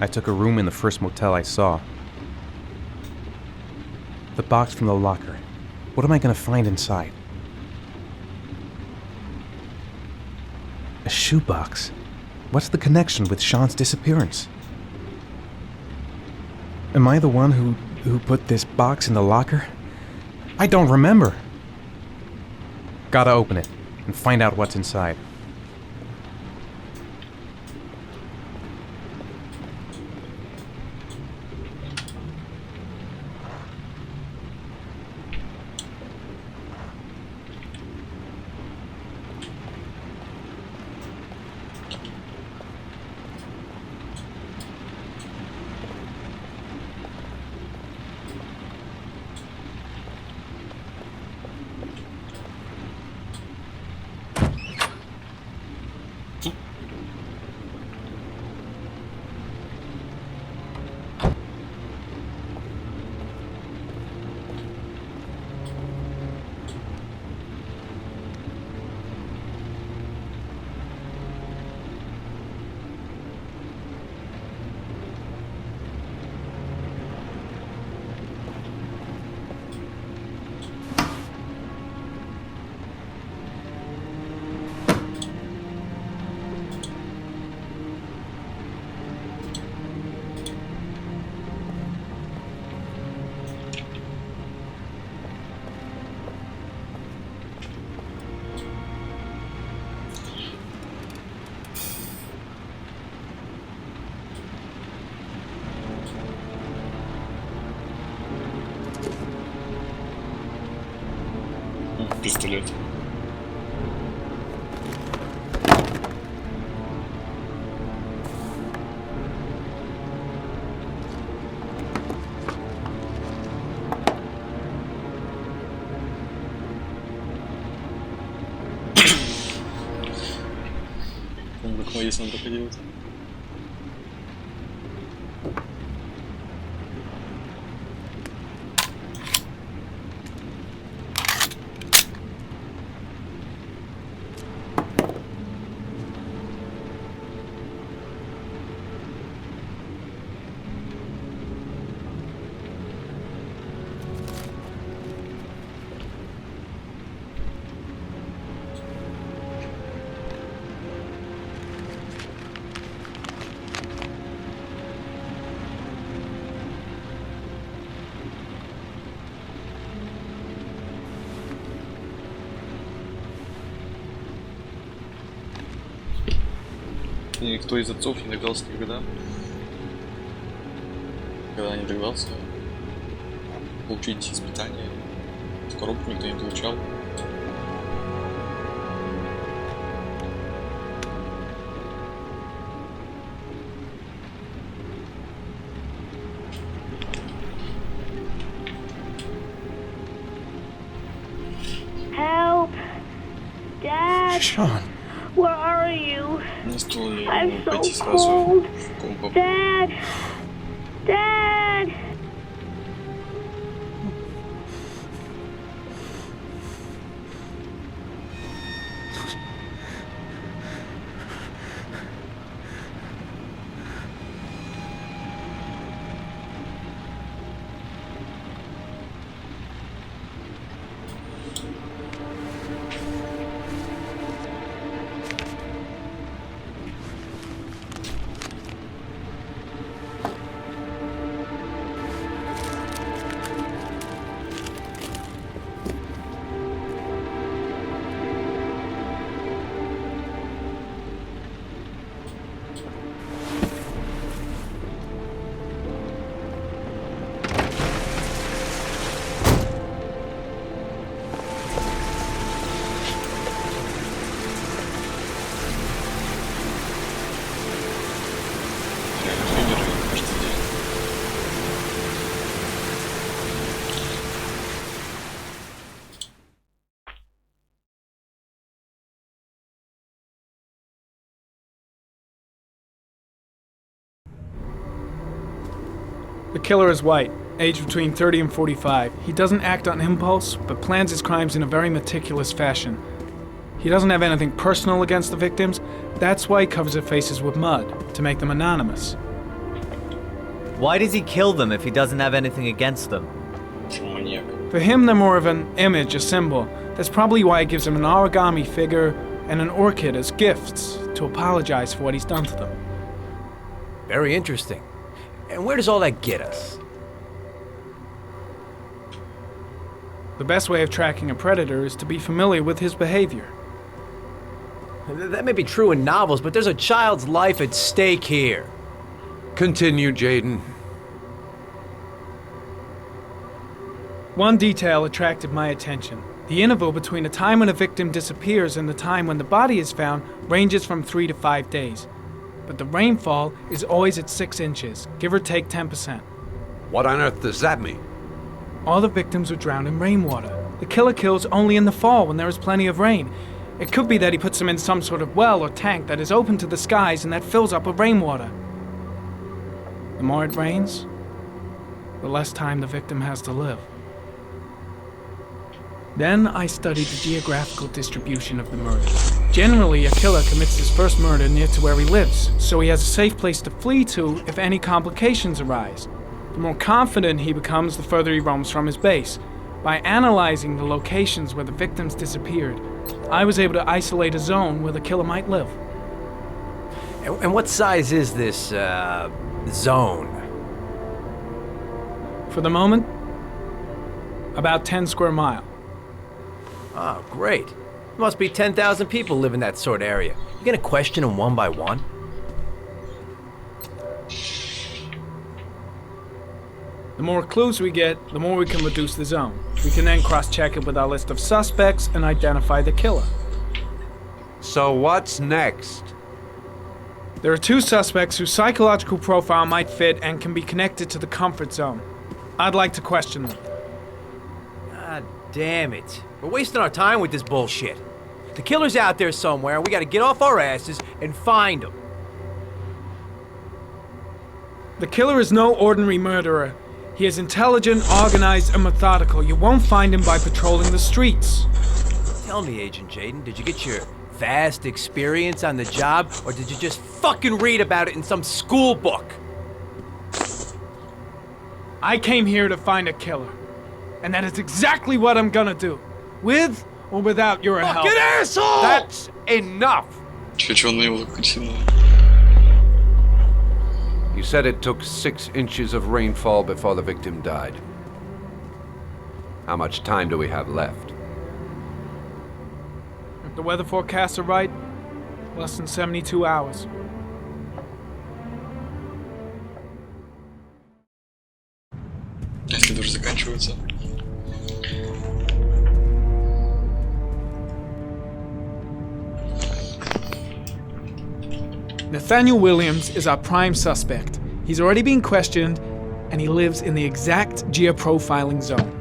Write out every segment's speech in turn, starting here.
I took a room in the first motel I saw. The box from the locker. What am I gonna find inside? A shoebox? What's the connection with Sean's disappearance? Am I the one who put this box in the locker? I don't remember. Gotta open it and find out what's inside. Пистолет. Он в окно, если он так делает. И никто из отцов не догадался когда не догадался получить испытание. В коробку никто не получал. Help! Dad! Sean! Where are you? Не стоило ему I'm пойти so сразу cold. в комп. Dad! Dad! The killer is white, aged between 30 and 45. He doesn't act on impulse, but plans his crimes in a very meticulous fashion. He doesn't have anything personal against the victims. That's why he covers their faces with mud, to make them anonymous. Why does he kill them if he doesn't have anything against them? Почему маньяк? For him, they're more of an image, a symbol. That's probably why he gives them an origami figure and an orchid as gifts to apologize for what he's done to them. Very interesting. And where does all that get us? The best way of tracking a predator is to be familiar with his behavior. That may be true in novels, but there's a child's life at stake here. Continue, Jaden. One detail attracted my attention. The interval between the time when a victim disappears and the time when the body is found ranges from 3 to 5 days. But the rainfall is always at 6 inches, give or take 10%. What on earth does that mean? All the victims were drowned in rainwater. The killer kills only in the fall when there is plenty of rain. It could be that he puts them in some sort of well or tank that is open to the skies and that fills up with rainwater. The more it rains, the less time the victim has to live. Then I studied the geographical distribution of the murder. Generally, a killer commits his first murder near to where he lives, so he has a safe place to flee to if any complications arise. The more confident he becomes, the further he roams from his base. By analyzing the locations where the victims disappeared, I was able to isolate a zone where the killer might live. And what size is this, zone? For the moment, about 10 square miles. Oh, great. There must be 10,000 people live in that sort of area. You gonna question them one by one? The more clues we get, the more we can reduce the zone. We can then cross-check it with our list of suspects and identify the killer. So what's next? There are 2 suspects whose psychological profile might fit and can be connected to the comfort zone. I'd like to question them. God damn it. We're wasting our time with this bullshit. The killer's out there somewhere, and we gotta get off our asses and find him. The killer is no ordinary murderer. He is intelligent, organized, and methodical. You won't find him by patrolling the streets. Tell me, Agent Jaden, did you get your vast experience on the job, or did you just fucking read about it in some school book? I came here to find a killer. And that is exactly what I'm gonna do. With or without your help. Fucking asshole! That's enough! Чё он на него так потянул? You said it took 6 inches of rainfall before the victim died. How much time do we have left? If the weather forecasts are right, less than 72 hours. Если дождь заканчивается. Nathaniel Williams is our prime suspect. He's already been questioned, and he lives in the exact geoprofiling zone.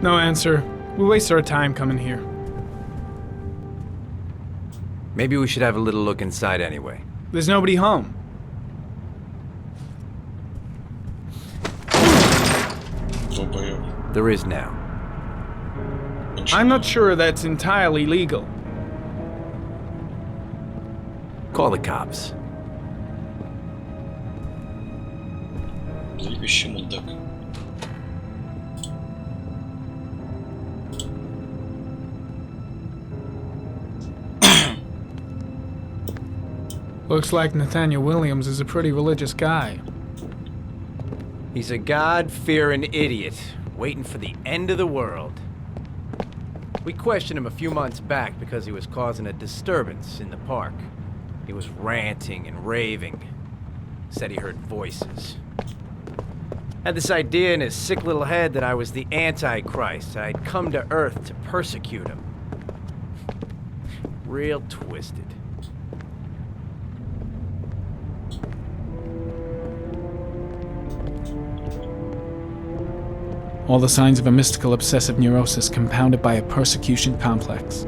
No answer. We waste our time coming here. Maybe we should have a little look inside anyway. There's nobody home. Долбоёб. There is now. I'm not sure that's entirely legal. Call the cops. Липищий мудак. Looks like Nathaniel Williams is a pretty religious guy. He's a God-fearing idiot, waiting for the end of the world. We questioned him a few months back because he was causing a disturbance in the park. He was ranting and raving. Said he heard voices. Had this idea in his sick little head that I was the Antichrist. I'd come to Earth to persecute him. Real twisted. All the signs of a mystical obsessive neurosis compounded by a persecution complex.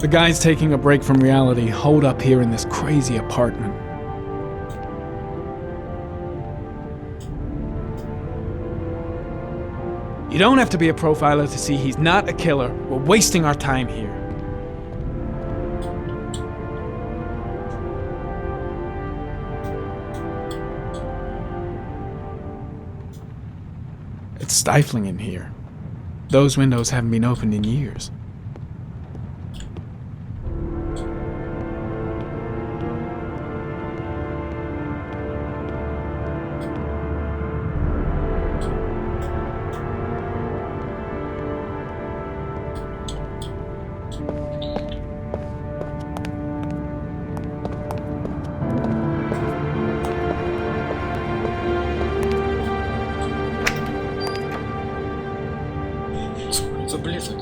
The guys taking a break from reality holed up here in this crazy apartment. You don't have to be a profiler to see he's not a killer. We're wasting our time here. It's stifling in here. Those windows haven't been opened in years. Таблеток.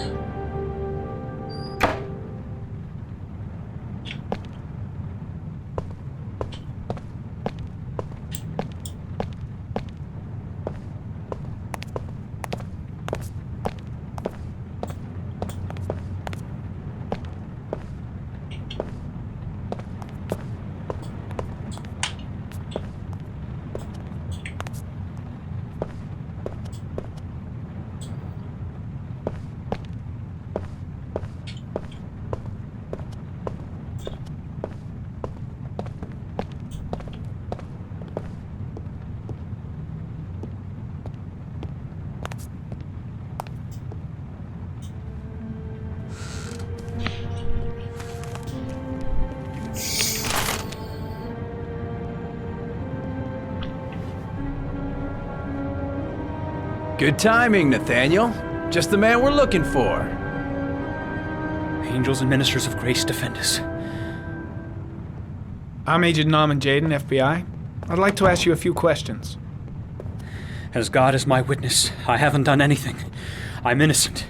Good timing, Nathaniel. Just the man we're looking for. Angels and ministers of grace defend us. I'm Agent Norman Jaden, FBI. I'd like to ask you a few questions. As God is my witness, I haven't done anything. I'm innocent.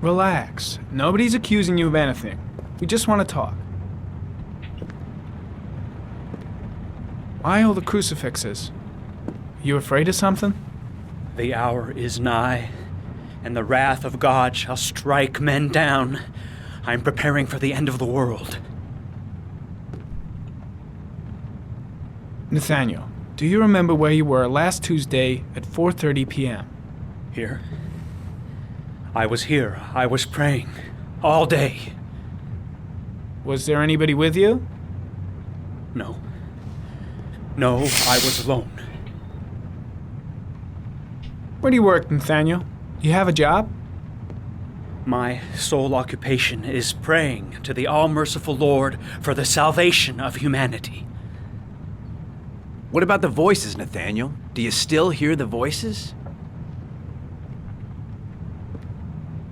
Relax. Nobody's accusing you of anything. We just want to talk. Why all the crucifixes? You afraid of something? The hour is nigh, and the wrath of God shall strike men down. I'm preparing for the end of the world. Nathaniel, do you remember where you were last Tuesday at 4:30 p.m.? Here? I was here. I was praying. All day. Was there anybody with you? No. No, I was alone. Where do you work, Nathaniel? Do you have a job? My sole occupation is praying to the all-merciful Lord for the salvation of humanity. What about the voices, Nathaniel? Do you still hear the voices?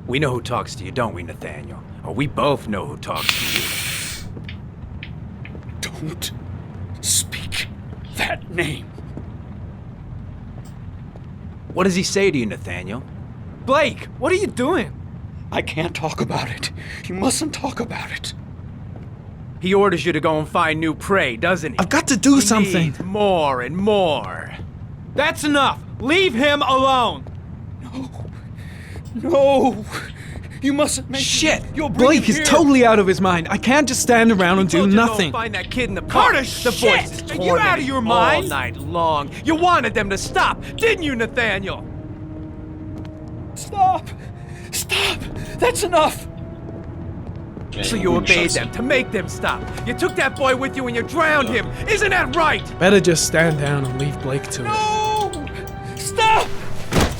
We know who talks to you, don't we, Nathaniel? Or we both know who talks to you. Don't speak that name. What does he say to you, Nathaniel? Blake, what are you doing? I can't talk about it. You mustn't talk about it. He orders you to go and find new prey, doesn't he? I've got to do He something. needs more and more. That's enough. Leave him alone. No! You mustn't make Shit! You'll bring Blake him is here. totally out of his mind. I can't just stand around and do Told you to go nothing. Find that kid in the park. Carter, The shit! voices Are you out of your mind? all night long. You wanted them to stop, didn't you, Nathaniel? Stop! Stop! That's enough! So you obeyed them to make them stop. You took that boy with you and you drowned him. Isn't that right? Better just stand down and leave Blake to it. No! Stop!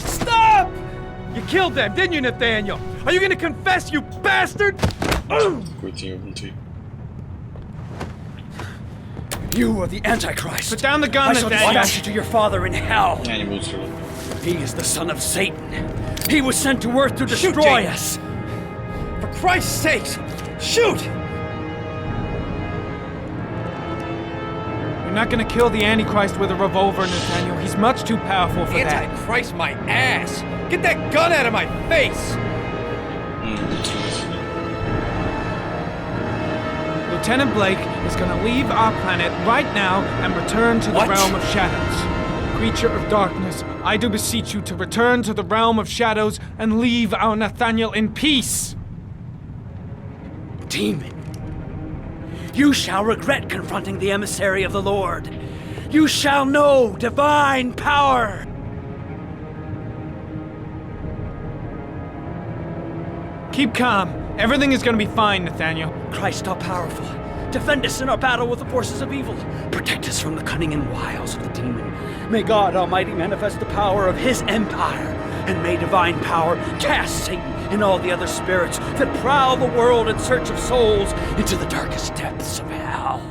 Stop! You killed them, didn't you, Nathaniel? Are you gonna confess, you bastard? Какой-то ебнутый. You are the Antichrist. Put down the gun, I shall Nathaniel. dispatch you to your father in hell. Я не буду стрелять. He is the son of Satan. He was sent to earth to Shoot, destroy Jake. us. For Christ's sakes, shoot! You're not gonna kill the Antichrist with a revolver, Nathaniel. He's much too powerful for that. Antichrist my ass! Get that gun out of my face! Lieutenant Blake is gonna leave our planet right now and return to the What? realm of shadows. Creature of darkness, I do beseech you to return to the realm of shadows and leave our Nathaniel in peace. demon. You shall regret confronting the emissary of the Lord. You shall know divine power. Keep calm. Everything is gonna be fine, Nathaniel. Christ all powerful, defend us in our battle with the forces of evil. Protect us from the cunning and wiles of the demon. May God Almighty manifest the power of his empire, and may divine power cast Satan and all the other spirits that prowl the world in search of souls into the darkest depths of hell.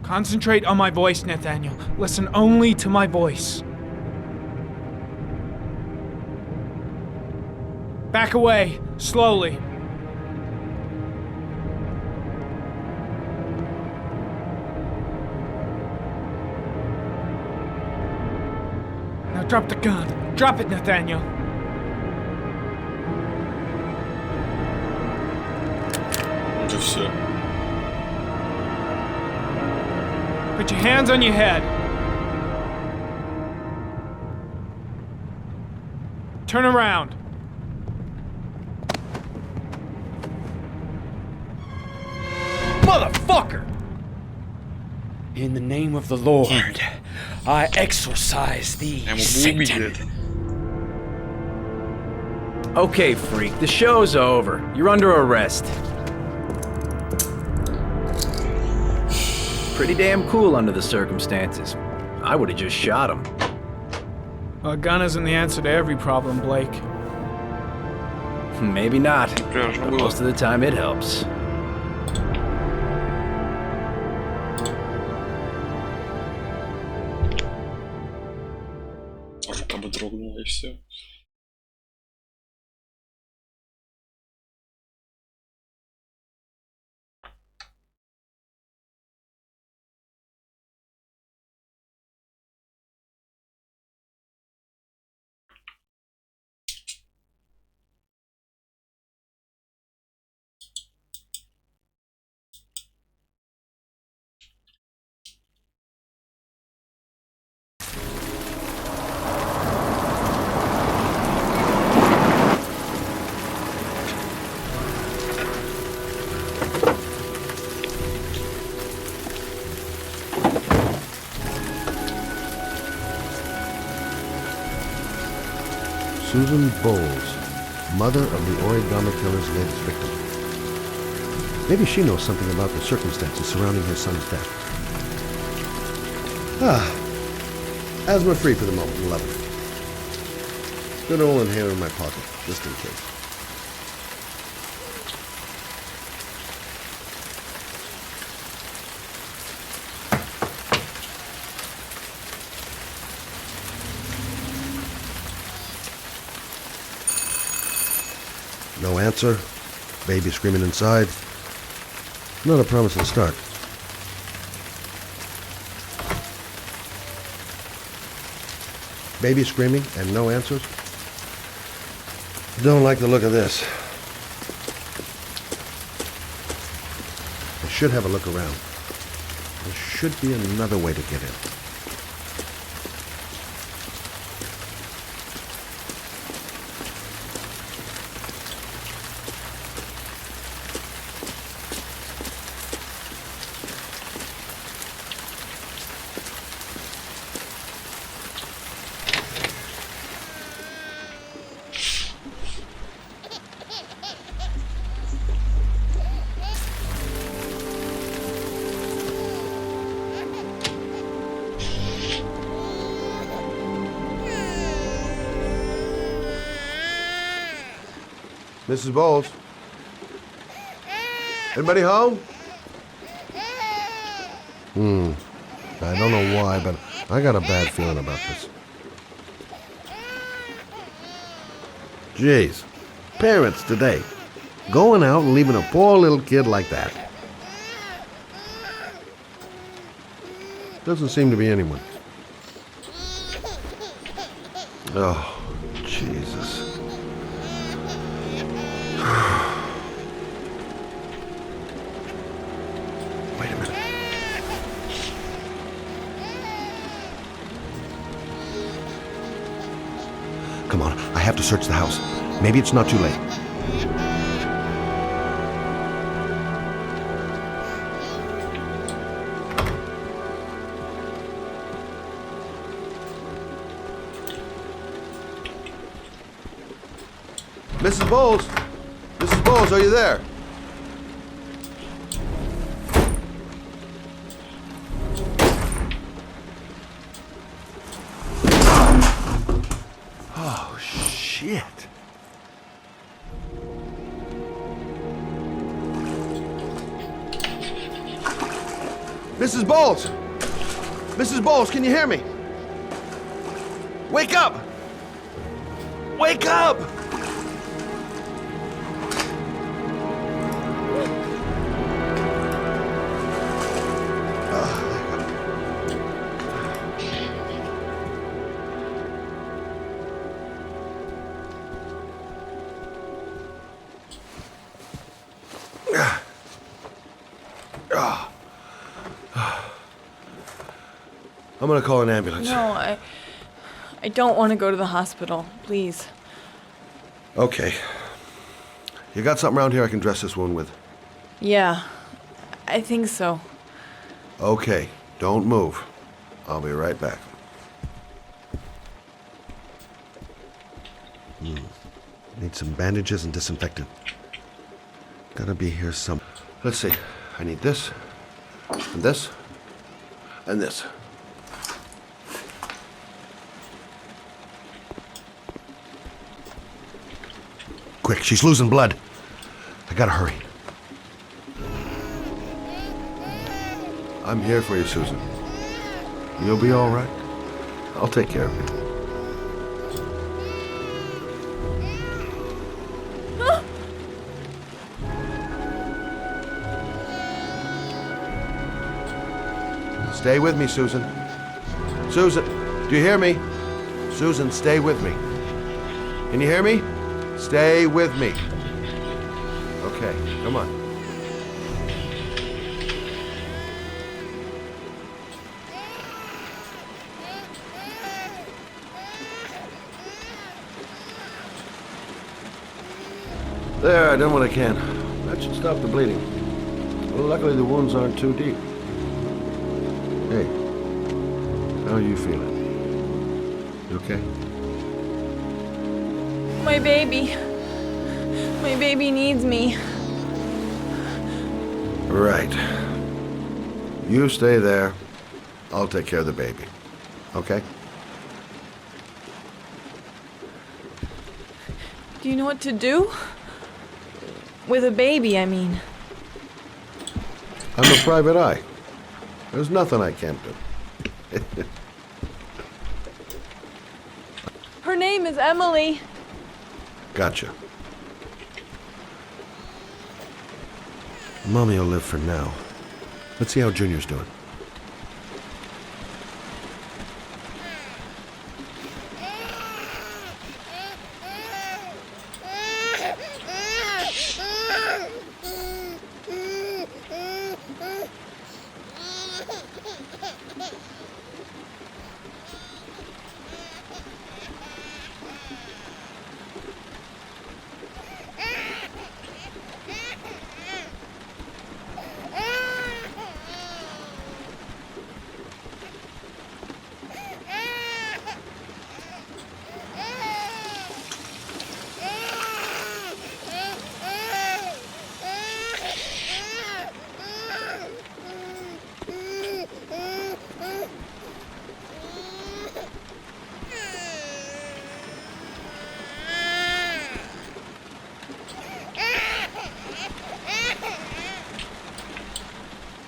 Concentrate on my voice, Nathaniel. Listen only to my voice. Back away, slowly. Now drop the gun. Drop it, Nathaniel. Вот и все. Put your hands on your head. Turn around. Motherfucker! In the name of the Lord, I exorcise thee, Я ему Satan. убить. Okay, freak, the show's over. You're under arrest. Pretty damn cool under the circumstances. I would have just shot him. A gun isn't the answer to every problem, Blake. Maybe not, Пряжно but было. most of the time it helps. Рука бы дрогнула и все. Susan Bowles, mother of the origami killer's latest victim. Maybe she knows something about the circumstances surrounding her son's death. Asthma-free for the moment, 11. Good old inhaler in my pocket, just in case. No answer. Baby screaming inside. Not a promising start. Baby screaming and no answers? Don't like the look of this. I should have a look around. There should be another way to get in. Mrs. Bowles? Anybody home? I don't know why, but I got a bad feeling about this. Jeez. Parents today. Going out and leaving a poor little kid like that. Doesn't seem to be anyone. Oh, Jesus. Wait a minute. Come on, I have to search the house. Maybe it's not too late. Mrs. Bowles! Mrs. Bowles, are you there? Oh, shit. Mrs. Bowles! Mrs. Bowles, can you hear me? Wake up! Wake up! I'm gonna call an ambulance. No, I don't want to go to the hospital. Please. Okay. You got something around here I can dress this wound with? Yeah, I think so. Okay, don't move. I'll be right back. Need some bandages and disinfectant. Gotta be here some. Let's see. I need this, and this, and this. Quick, she's losing blood. I gotta hurry. I'm here for you, Susan. You'll be all right. I'll take care of you. Stay with me, Susan. Susan, do you hear me? Susan, stay with me. Can you hear me? Stay with me. Okay, come on. There, I done what I can. That should stop the bleeding. Well, luckily the wounds aren't too deep. Hey, how are you feeling? You okay? My baby. My baby needs me. Right. You stay there. I'll take care of the baby. Okay? Do you know what to do? With a baby, I mean. I'm a private eye. There's nothing I can't do. Her name is Emily. Gotcha. Mommy will live for now. Let's see how Junior's doing.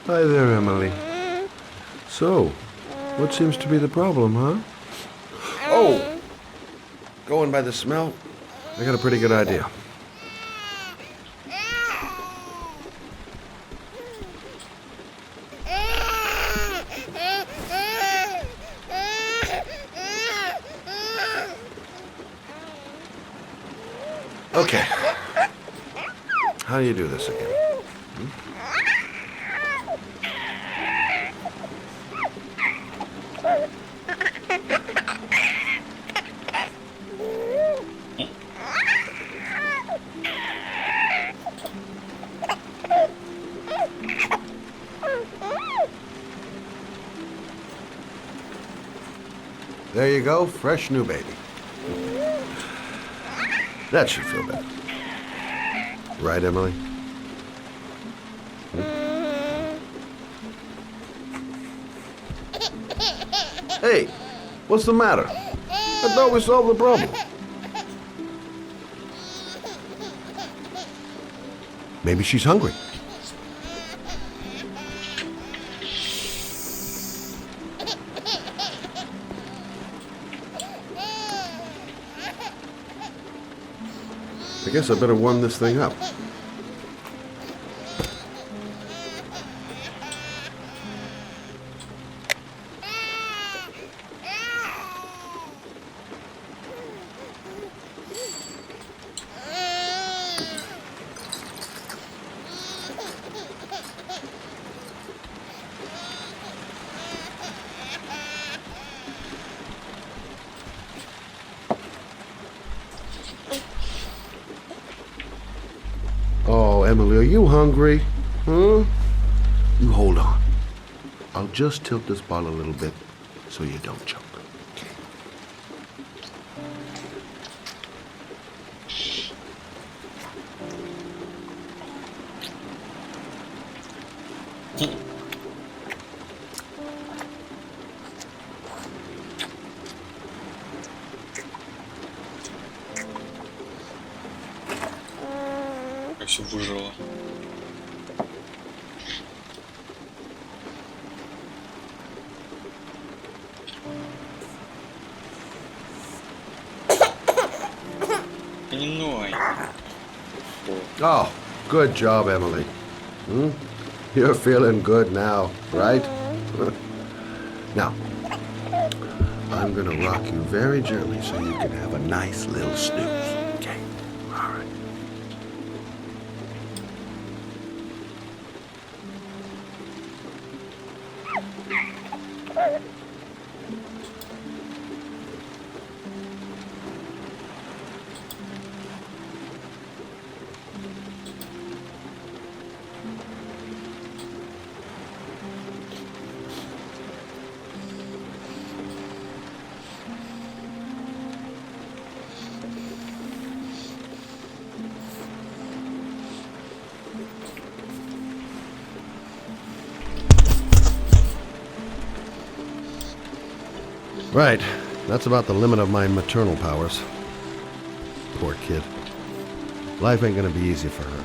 Hi there, Emily. So, what seems to be the problem, huh? Oh! Going by the smell, I got a pretty good idea. Okay. How do you do this again? There you go, fresh new baby. That should feel better. Right, Emily? Hey, what's the matter? I thought we solved the problem. Maybe she's hungry. I guess I better warm this thing up. Oh, Emily, are you hungry? Huh? You hold on. I'll just tilt this bottle a little bit so you don't choke. Как все выжило. Не ной. Oh, good job, Emily. You're feeling good now, right? Now, I'm gonna rock you very gently so you can have a nice little snooze. Okay? All right. Right. That's about the limit of my maternal powers. Poor kid. Life ain't gonna be easy for her.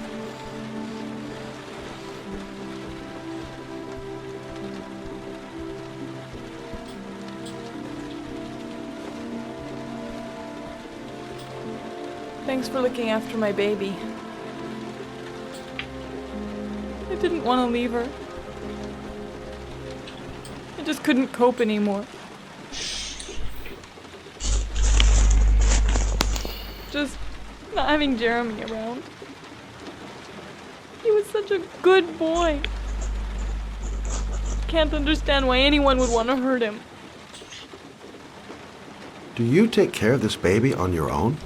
Thanks for looking after my baby. I didn't want to leave her. I just couldn't cope anymore. Just not having Jeremy around. He was such a good boy. Can't understand why anyone would want to hurt him. Do you take care of this baby on your own?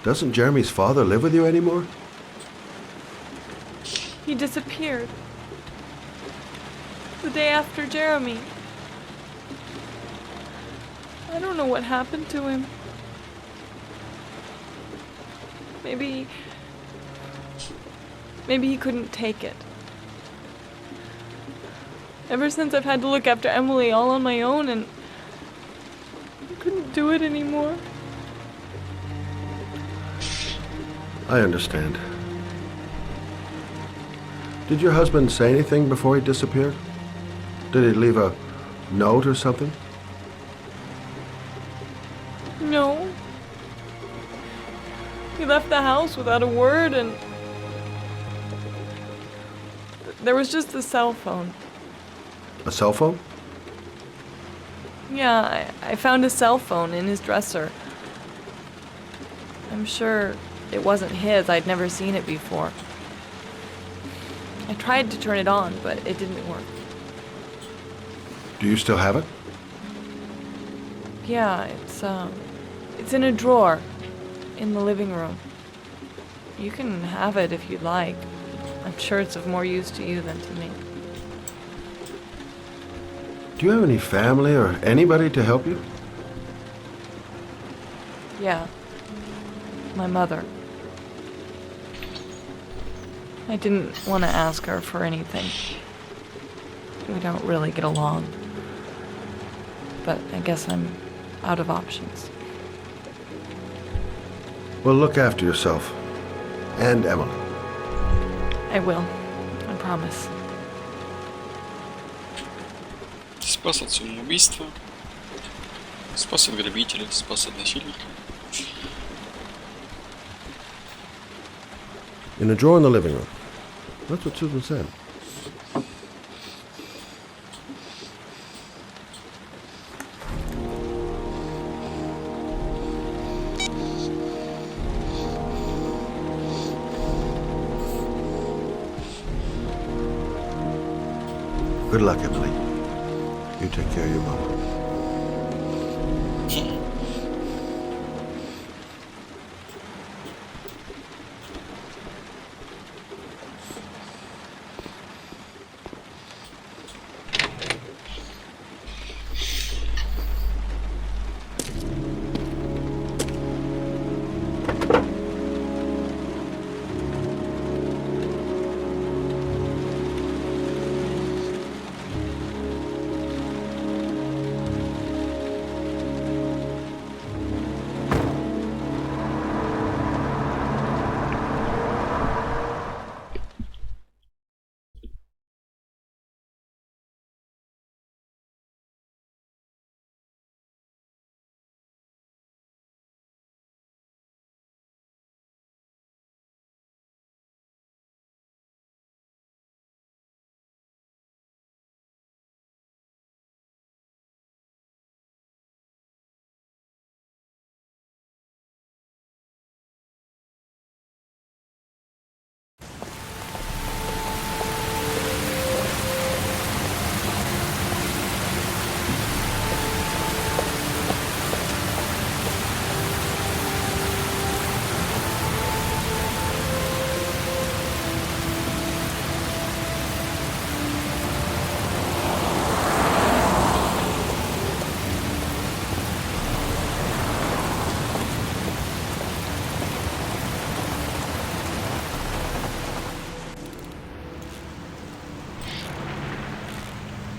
Doesn't Jeremy's father live with you anymore? He disappeared. The day after Jeremy. I don't know what happened to him. Maybe he couldn't take it. Ever since I've had to look after Emily all on my own and I couldn't do it anymore. I understand. Did your husband say anything before he disappeared? Did he leave a note or something? No. He left the house without a word and there was just a cell phone. A cell phone? Yeah, I found a cell phone in his dresser. I'm sure it wasn't his. I'd never seen it before. I tried to turn it on, but it didn't work. Do you still have it? Yeah, it's in a drawer in the living room. You can have it if you'd like. I'm sure it's of more use to you than to me. Do you have any family or anybody to help you? Yeah. My mother. I didn't want to ask her for anything. We don't really get along. But I guess I'm out of options. Well, look after yourself. And Emily. I will. I promise. Спас от самоубийства, спас от грабителя, спас от насильника. In a drawer in the living room. That's what Susan said. Good luck, Emily. You take care of your mama.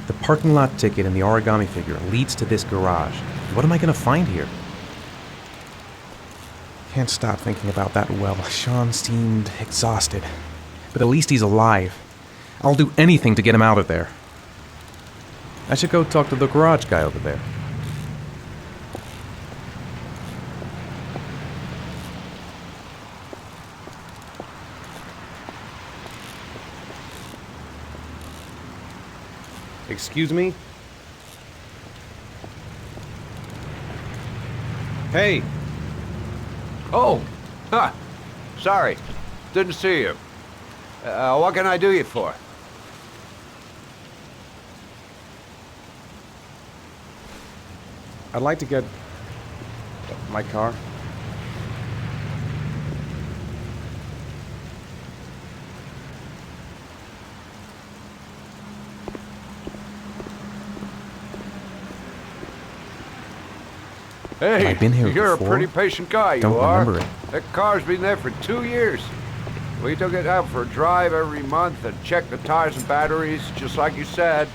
The parking lot ticket and the origami figure leads to this garage. What am I gonna find here? Can't stop thinking about that well. Sean seemed exhausted. But at least he's alive. I'll do anything to get him out of there. I should go talk to the garage guy over there. Excuse me? Hey! Oh! Huh. Sorry. Didn't see you. What can I do you for? I'd like to get my car. Hey, Have I been here you're before? a pretty patient guy, Don't you are. remember it. That car's been there for 2 years. We took it out for a drive every month and checked the tires and batteries, just like you said.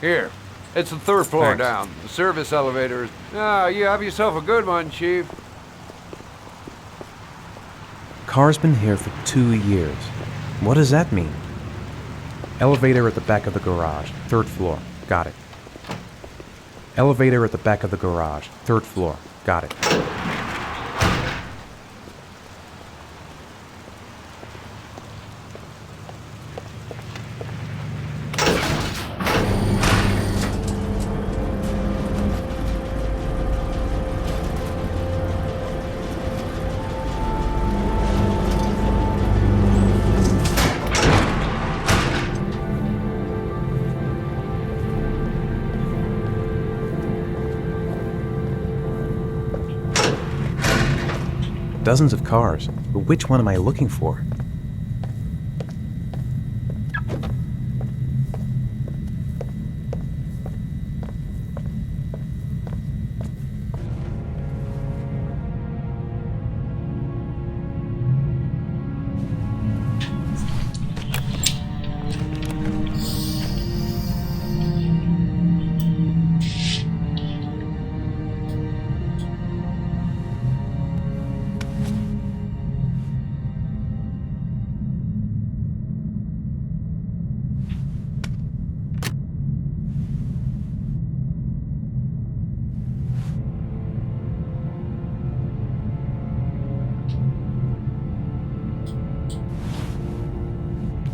Here, it's the third floor Thanks. down. The service elevator is... Ah, you have yourself a good one, Chief. Car's been here for 2 years. What does that mean? Elevator at the back of the garage, 3rd floor. Got it. Elevator at the back of the garage, 3rd floor. Got it. Dozens of cars, but which one am I looking for?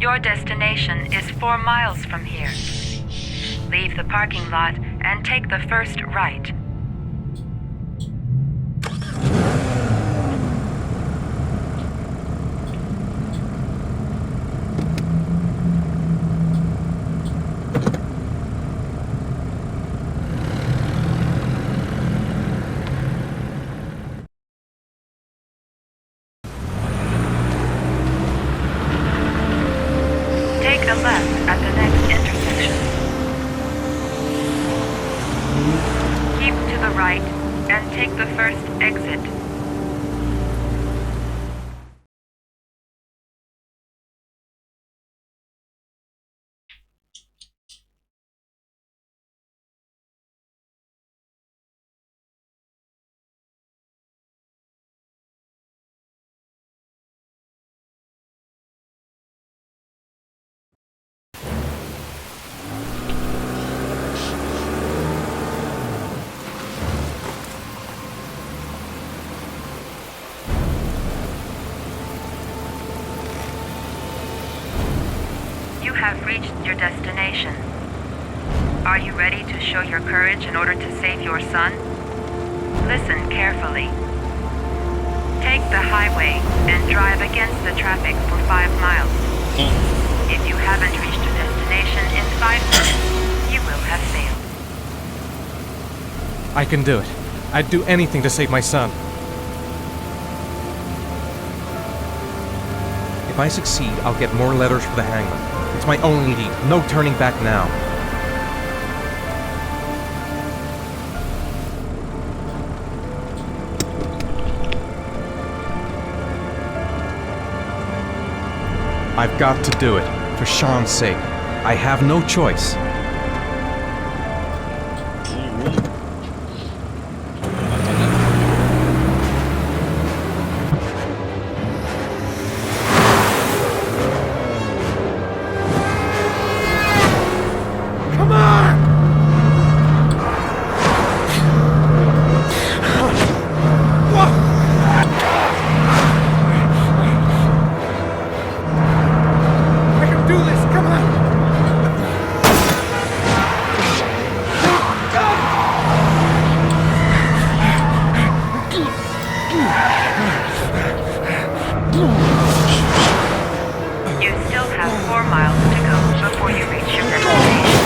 Your destination is 4 miles from here. Leave the parking lot and take the first right. Take a left at the next intersection. Keep to the right and take the first exit. You have reached your destination. Are you ready to show your courage in order to save your son? Listen carefully. Take the highway and drive against the traffic for 5 miles. If you haven't reached your destination in 5 minutes, you will have failed. I can do it. I'd do anything to save my son. If I succeed, I'll get more letters for the hangman. It's my only lead. No turning back now. I've got to do it. For Sean's sake. I have no choice. You still have 4 miles to go before you reach your destination.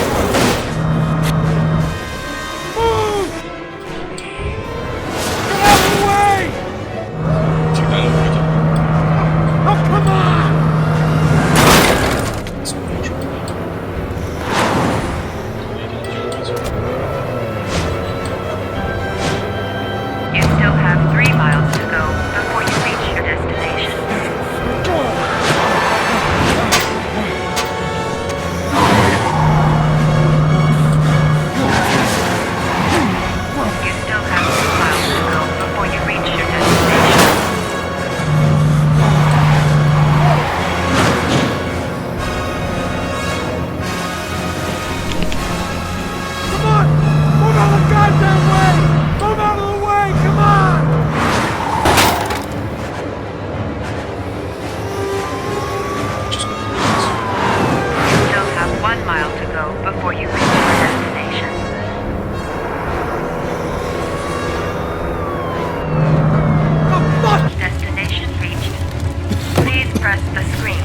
You still have 3 miles to go before you reach your destination. You still have 2 miles to go before you reach your destination. Come on! Move out of the goddamn way! Move out of the way! Come on! You still have 1 mile to go before you reach your destination. Destination reached. Please press the screen.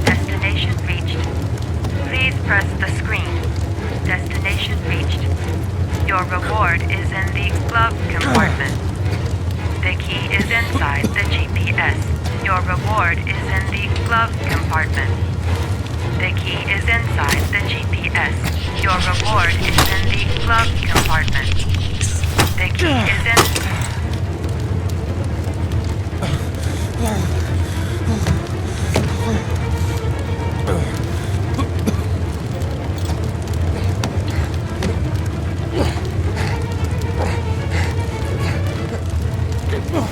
Destination reached. Please press the screen. Destination reached. Your reward is in the glove compartment. The key is inside the GPS. Your reward is in the glove compartment. The key is inside the GPS. Your reward is in the glove compartment. The key is in... Czekaj.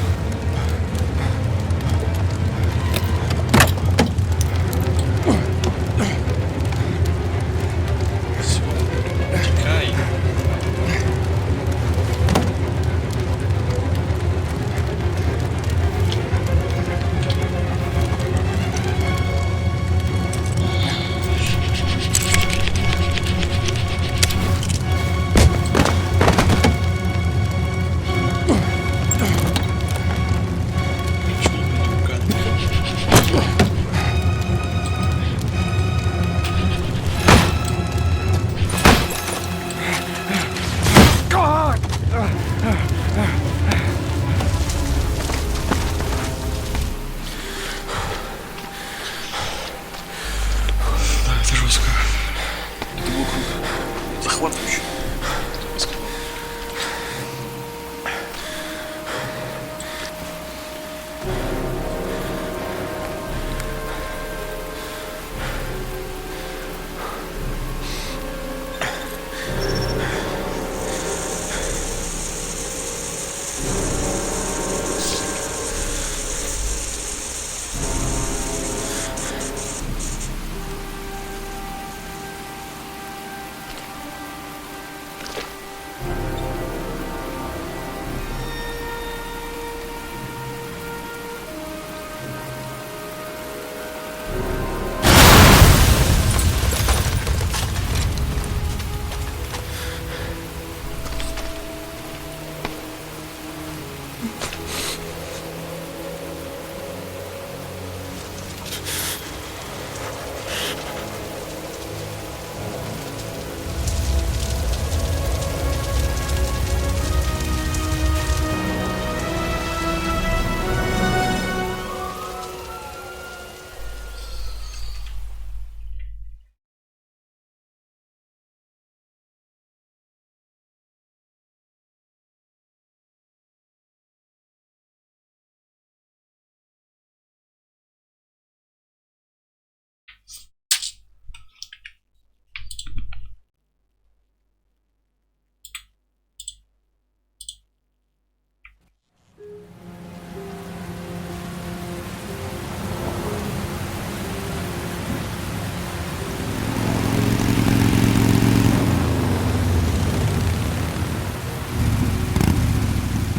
Да, это жестко. Это было круто. Захватывающе.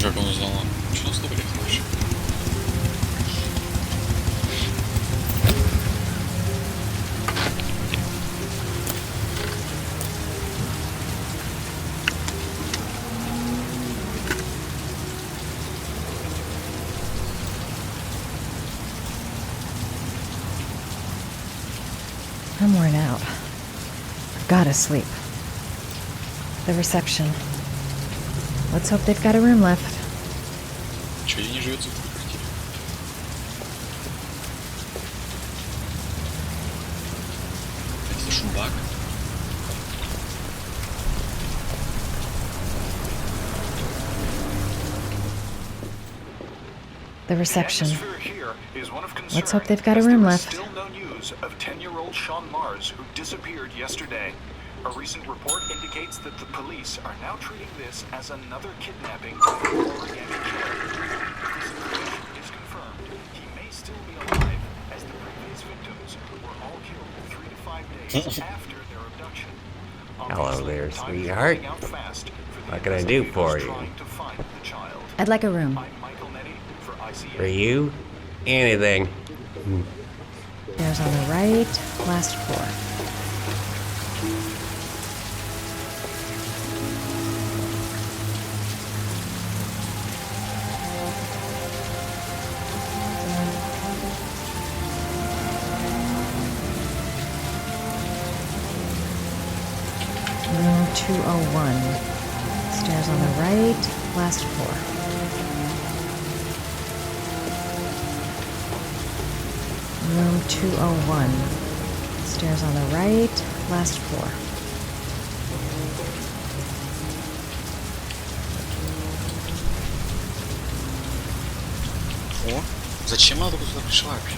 Как он узнал? Что он с тобой хочет? I'm worn out. I've gotta sleep. The reception. Let's hope they've got a room left. Чё ей не живется в этой квартире? Это слышу баг. The reception. Let's hope they've got a room left. Still no news of 10-year-old Sean Mars, who disappeared yesterday. A recent report indicates that the police are now treating this as another kidnapping of an organic killer. If this information is confirmed, he may still be alive, as the previous victims were all killed 3 to 5 days after their abduction. Hello there, sweetheart. What can I do for you? I'd like a room. For you? Anything. There's on the right, last floor. Room 201. Stairs on the right, last floor. Room 201. Stairs on the right, last floor. О, зачем она туда пришла вообще?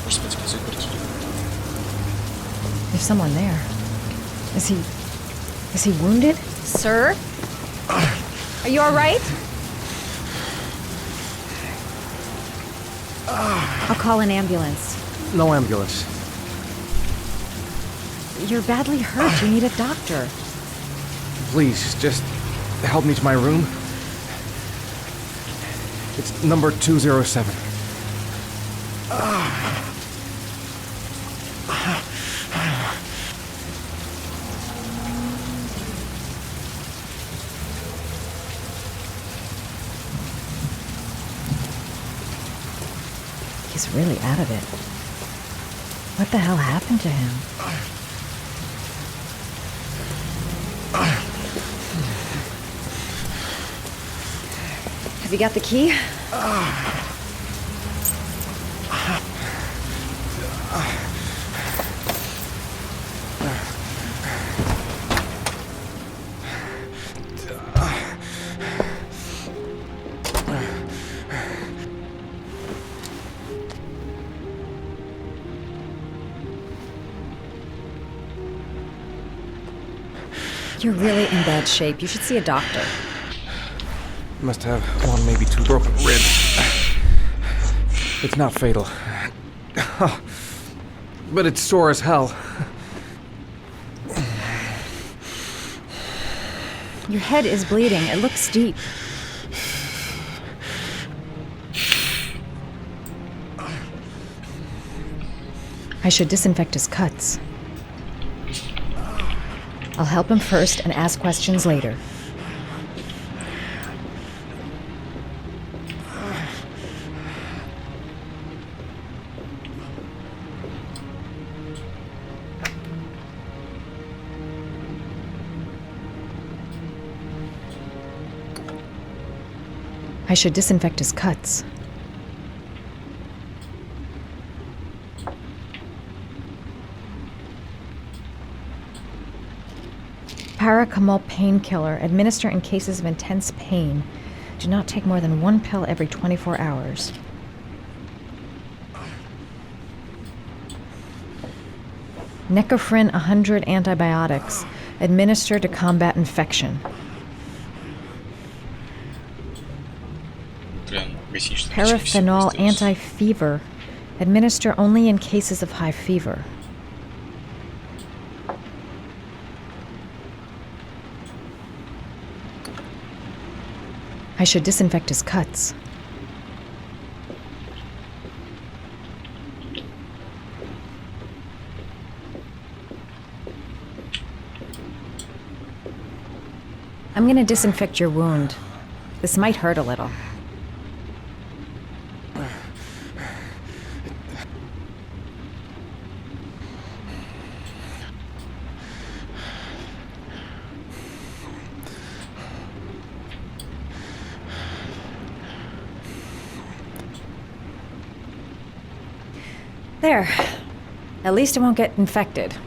Господи, какие квартиры. There's someone there. Is he wounded? Sir? Are you alright? I'll call an ambulance. No ambulance. You're badly hurt. You need a doctor. Please, just help me to my room. It's number 207. He's really out of it. What the hell happened to him? you got the key? You're really in bad shape. You should see a doctor. Must have one, maybe two broken ribs. It's not fatal. But it's sore as hell. Your head is bleeding. It looks deep. I should disinfect his cuts. I'll help him first and ask questions later. I should disinfect his cuts. Paracetamol painkiller. Administer in cases of intense pain. Do not take more than 1 pill every 24 hours. Necophren 100 antibiotics. Administer to combat infection. Paraphenol anti-fever. Administer only in cases of high fever. I should disinfect his cuts. I'm gonna disinfect your wound. This might hurt a little. There. At least it won't get infected.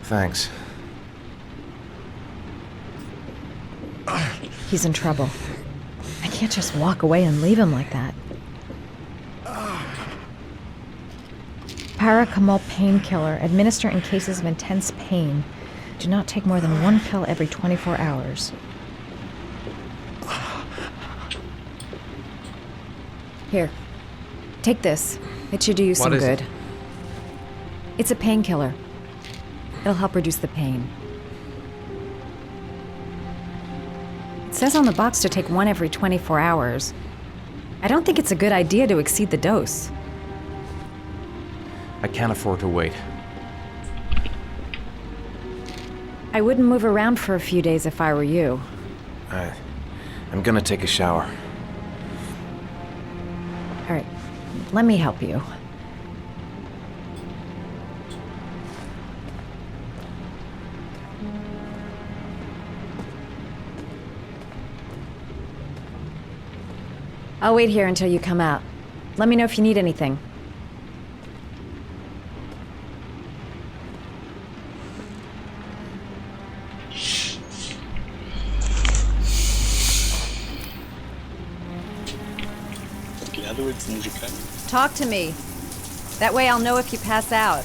Thanks. He's in trouble. I can't just walk away and leave him like that. Paracetamol painkiller. Administer in cases of intense pain. Do not take more than 1 pill every 24 hours. Here. Take this. It should do you some good. It's a painkiller. It'll help reduce the pain. It says on the box to take 1 every 24 hours. I don't think it's a good idea to exceed the dose. I can't afford to wait. I wouldn't move around for a few days if I were you. I'm gonna take a shower. All right, let me help you. I'll wait here until you come out. Let me know if you need anything. Talk to me. That way I'll know if you pass out.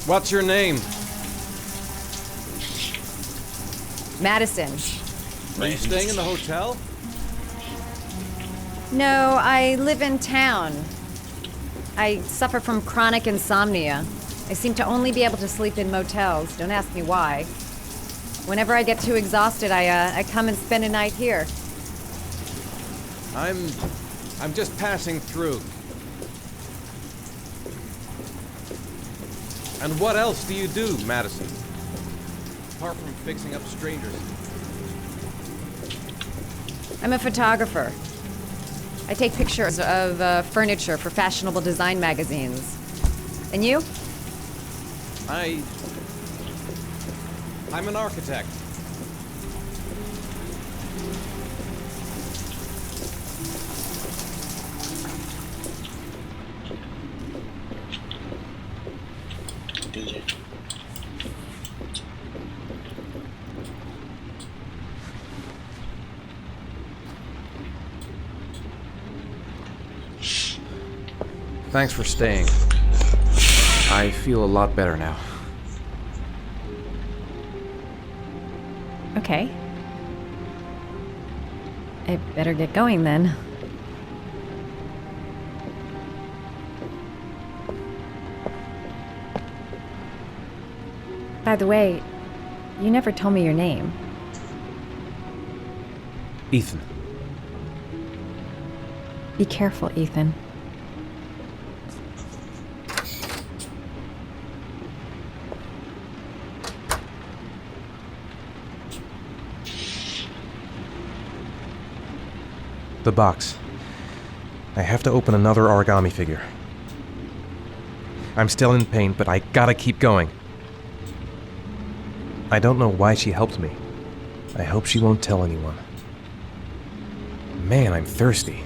What's your name? Madison. Are you staying in the hotel? No, I live in town. I suffer from chronic insomnia. I seem to only be able to sleep in motels. Don't ask me why. Whenever I get too exhausted, I come and spend a night here. I'm just passing through. And what else do you do, Madison? Apart from fixing up strangers. I'm a photographer. I take pictures of furniture for fashionable design magazines. And you? I'm an architect. Thanks for staying. I feel a lot better now. Okay. I better get going then. By the way, you never told me your name. Ethan. Be careful, Ethan. The box. I have to open another origami figure. I'm still in pain, but I gotta keep going. I don't know why she helped me. I hope she won't tell anyone. Man, I'm thirsty.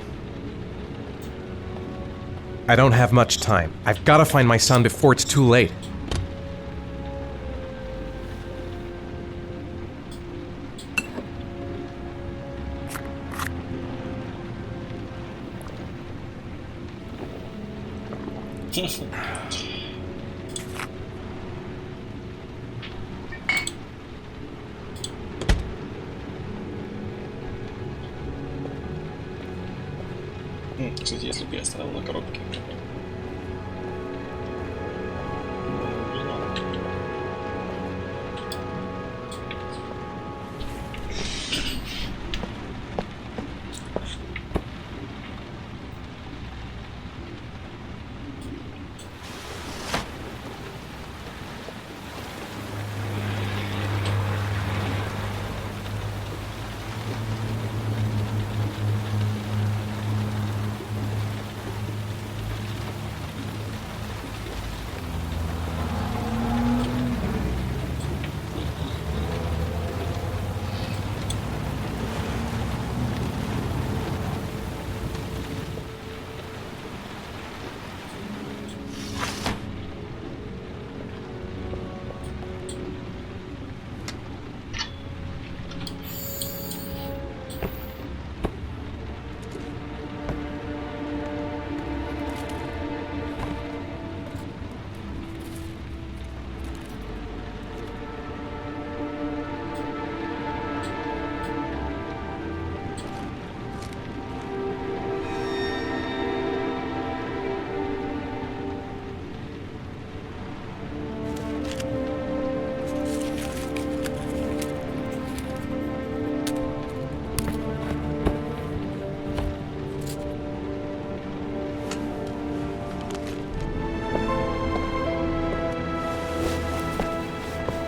I don't have much time. I've gotta find my son before it's too late. Кстати, если бы я оставил на коробке.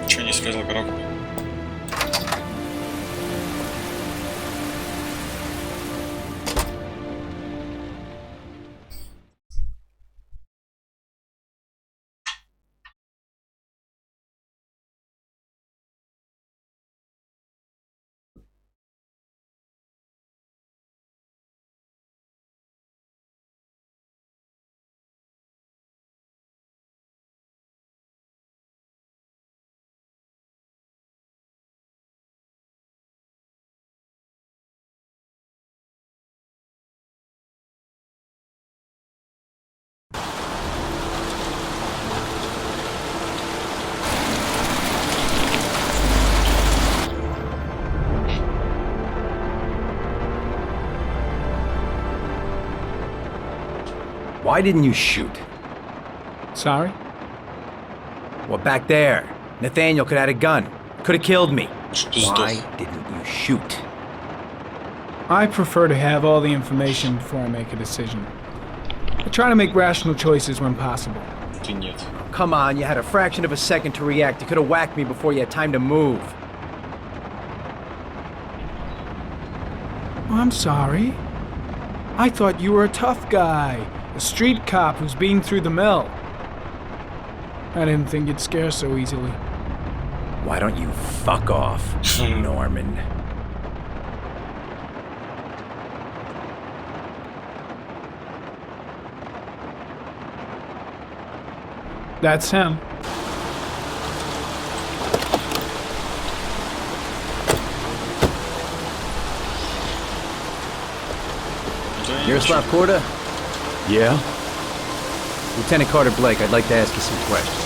Чего не срезал коробку? Why didn't you shoot? Sorry? Well, back there. Nathaniel could have had a gun. Could have killed me. Why didn't you shoot? I prefer to have all the information before I make a decision. I try to make rational choices when possible. Ты нет. Come on, you had a fraction of a second to react. You could have whacked me before you had time to move. I'm sorry. I thought you were a tough guy. A street cop who's been through the mill. I didn't think you'd scare so easily. Why don't you fuck off, Norman? That's him. Yaroslav Korda? Yeah? Lieutenant Carter Blake, I'd like to ask you some questions.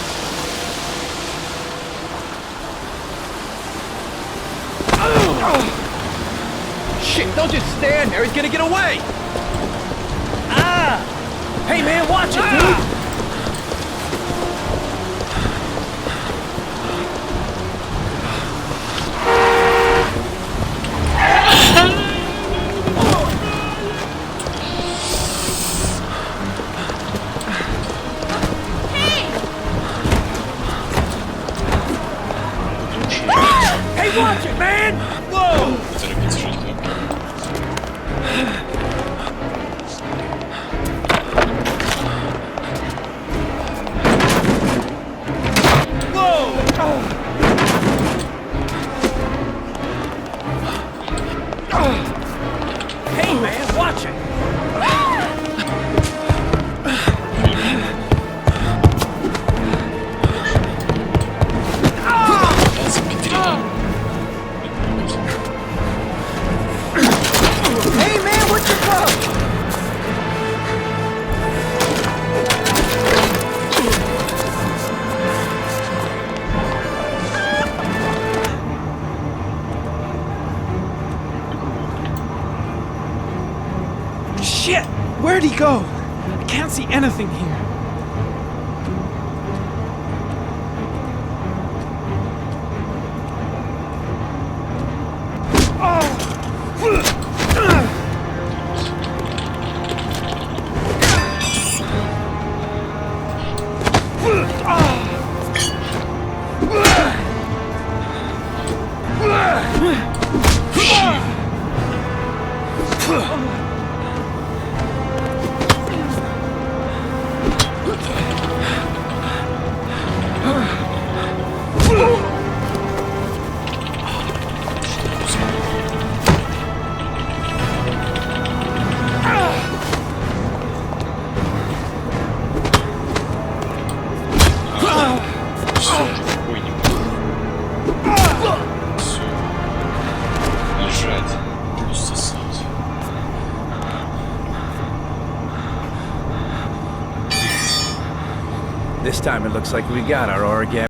Shit, don't just stand there. He's gonna get away. Ah! Hey, man, watch it, dude. Hey, watch it, man! Whoa! Hey, man, watch it! Hey, man, what's your problem? Shit! Where'd he go? I can't see anything here. This time it looks like we got our origami.